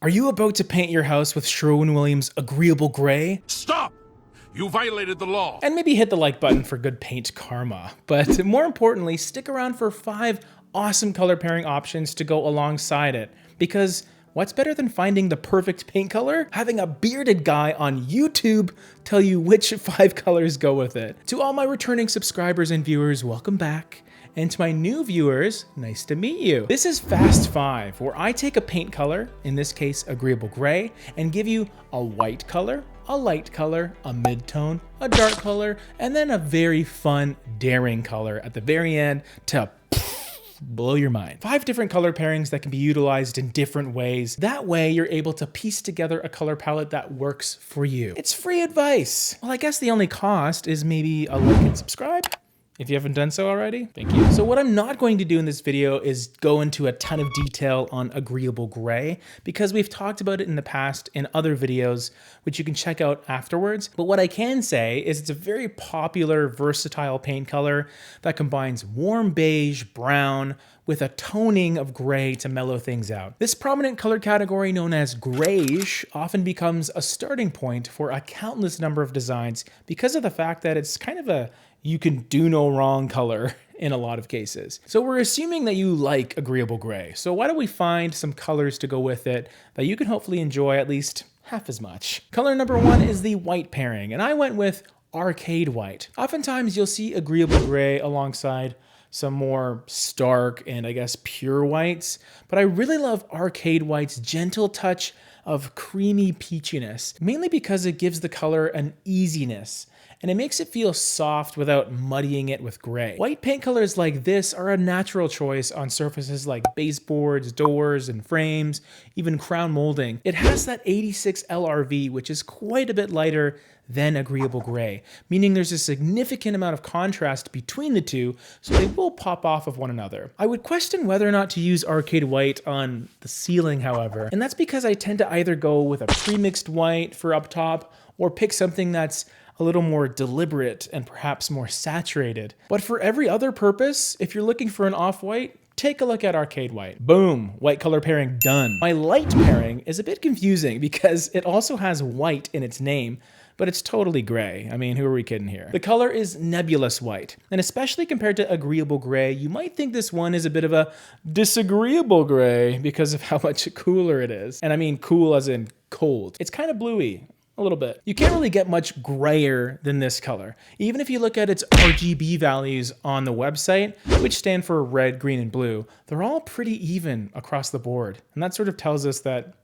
Are you about to paint your house with Sherwin-Williams Agreeable Gray? Stop! You violated the law. And maybe hit the like button for good paint karma. But more importantly, stick around for 5 awesome color pairing options to go alongside it. Because what's better than finding the perfect paint color? Having a bearded guy on YouTube tell you which 5 colors go with it. To all my returning subscribers and viewers, welcome back. And to my new viewers, nice to meet you. This is Fast 5, where I take a paint color, in this case Agreeable Gray, and give you a white color, a light color, a mid-tone, a dark color, and then a very fun, daring color at the very end to blow your mind. 5 different color pairings that can be utilized in different ways. That way you're able to piece together a color palette that works for you. It's free advice. Well, I guess the only cost is maybe a like and subscribe. If you haven't done so already, thank you. So what I'm not going to do in this video is go into a ton of detail on Agreeable Gray because we've talked about it in the past in other videos, which you can check out afterwards. But what I can say is it's a very popular, versatile paint color that combines warm beige, brown, with a toning of gray to mellow things out. This prominent color category known as grayish often becomes a starting point for a countless number of designs because of the fact that it's kind of a you can do no wrong color in a lot of cases. So we're assuming that you like Agreeable Gray. So why don't we find some colors to go with it that you can hopefully enjoy at least half as much. Color number 1 is the white pairing, and I went with Arcade White. Oftentimes you'll see Agreeable Gray alongside some more stark and I guess pure whites, but I really love Arcade White's gentle touch of creamy peachiness, mainly because it gives the color an easiness and it makes it feel soft without muddying it with gray. White paint colors like this are a natural choice on surfaces like baseboards, doors, and frames, even crown molding. It has that 86 LRV, which is quite a bit lighter than Agreeable Gray, meaning there's a significant amount of contrast between the two, so they will pop off of one another. I would question whether or not to use Arcade White on the ceiling, however, and that's because I tend to either go with a pre-mixed white for up top or pick something that's a little more deliberate and perhaps more saturated. But for every other purpose, if you're looking for an off-white, take a look at Arcade White. Boom, white color pairing done. My light pairing is a bit confusing because it also has white in its name, but it's totally gray. I mean, who are we kidding here? The color is Nebulous White, and especially compared to Agreeable Gray, you might think this one is a bit of a disagreeable gray because of how much cooler it is. And I mean cool as in cold. It's kind of bluey. A little bit. You can't really get much grayer than this color. Even if you look at its RGB values on the website, which stand for red, green, and blue, they're all pretty even across the board. And that sort of tells us that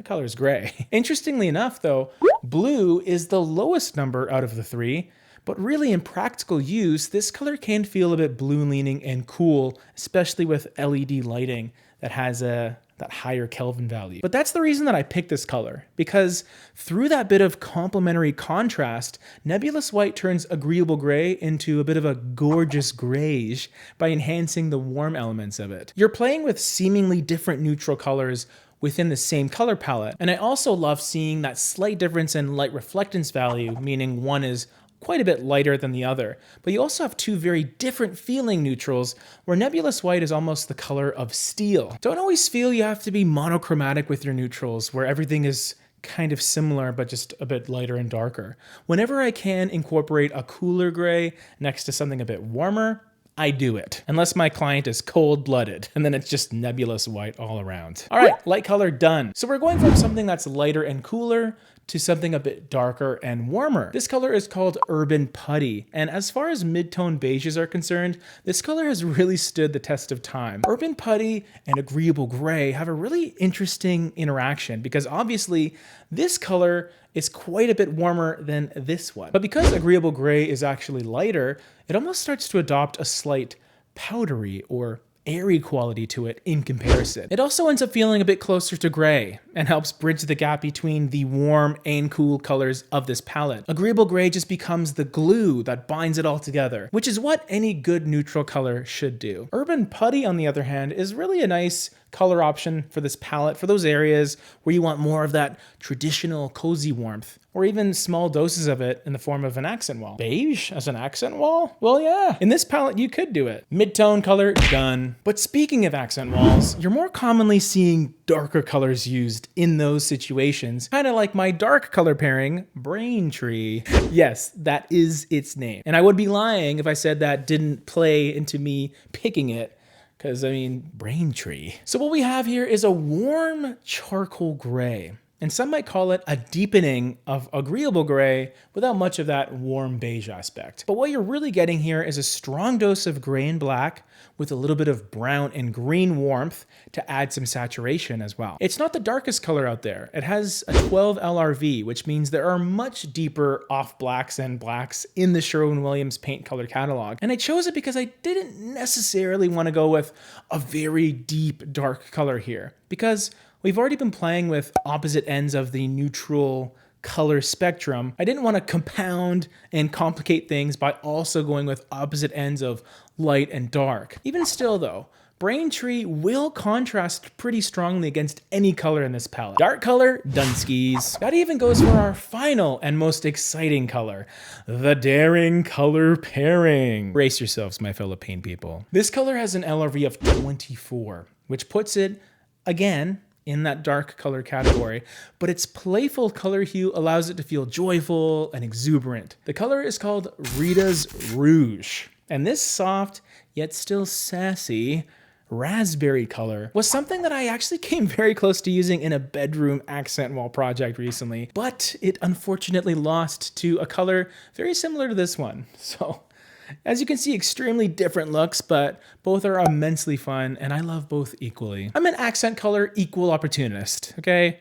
color is gray. Interestingly enough though, blue is the lowest number out of the 3, but really in practical use, this color can feel a bit blue leaning and cool, especially with LED lighting that has that higher Kelvin value. But that's the reason that I picked this color, because through that bit of complementary contrast, Nebulous White turns Agreeable Gray into a bit of a gorgeous grayish by enhancing the warm elements of it. You're playing with seemingly different neutral colors within the same color palette, and I also love seeing that slight difference in light reflectance value, meaning one is quite a bit lighter than the other. But you also have 2 very different feeling neutrals where Nebulous White is almost the color of steel. Don't always feel you have to be monochromatic with your neutrals where everything is kind of similar but just a bit lighter and darker. Whenever I can incorporate a cooler gray next to something a bit warmer, I do it. Unless my client is cold-blooded, and then it's just Nebulous White all around. All right, light color done. So we're going from something that's lighter and cooler to something a bit darker and warmer. This color is called Urban Putty, and as far as mid-tone beiges are concerned, this color has really stood the test of time. Urban Putty and Agreeable Gray have a really interesting interaction because obviously this color is quite a bit warmer than this one. But because Agreeable Gray is actually lighter, it almost starts to adopt a slight powdery or airy quality to it in comparison. It also ends up feeling a bit closer to gray and helps bridge the gap between the warm and cool colors of this palette. Agreeable Gray just becomes the glue that binds it all together, which is what any good neutral color should do. Urban Putty, on the other hand, is really a nice color option for this palette for those areas where you want more of that traditional cozy warmth, or even small doses of it in the form of an accent wall. Beige as an accent wall? Well, yeah, in this palette you could do it. Mid-tone color, done. But speaking of accent walls, you're more commonly seeing darker colors used in those situations, kind of like my dark color pairing, Braintree. Yes, that is its name. And I would be lying if I said that didn't play into me picking it, because I mean, Braintree. So what we have here is a warm charcoal gray. And some might call it a deepening of agreeable gray without much of that warm beige aspect. But what you're really getting here is a strong dose of gray and black with a little bit of brown and green warmth to add some saturation as well. It's not the darkest color out there. It has a 12 LRV, which means there are much deeper off blacks and blacks in the Sherwin-Williams paint color catalog. And I chose it because I didn't necessarily want to go with a very deep dark color here, because we've already been playing with opposite ends of the neutral color spectrum. I didn't want to compound and complicate things by also going with opposite ends of light and dark. Even still though, Braintree will contrast pretty strongly against any color in this palette. Dark color, Dunskies. That even goes for our final and most exciting color, the Daring color pairing. Brace yourselves, my fellow paint people. This color has an LRV of 24, which puts it, again, in that dark color category, but its playful color hue allows it to feel joyful and exuberant. The color is called Rita's Rouge, and this soft, yet still sassy, raspberry color was something that I actually came very close to using in a bedroom accent wall project recently, but it unfortunately lost to a color very similar to this one. So, as you can see, extremely different looks, but both are immensely fun, and I love both equally. I'm an accent color equal opportunist, okay?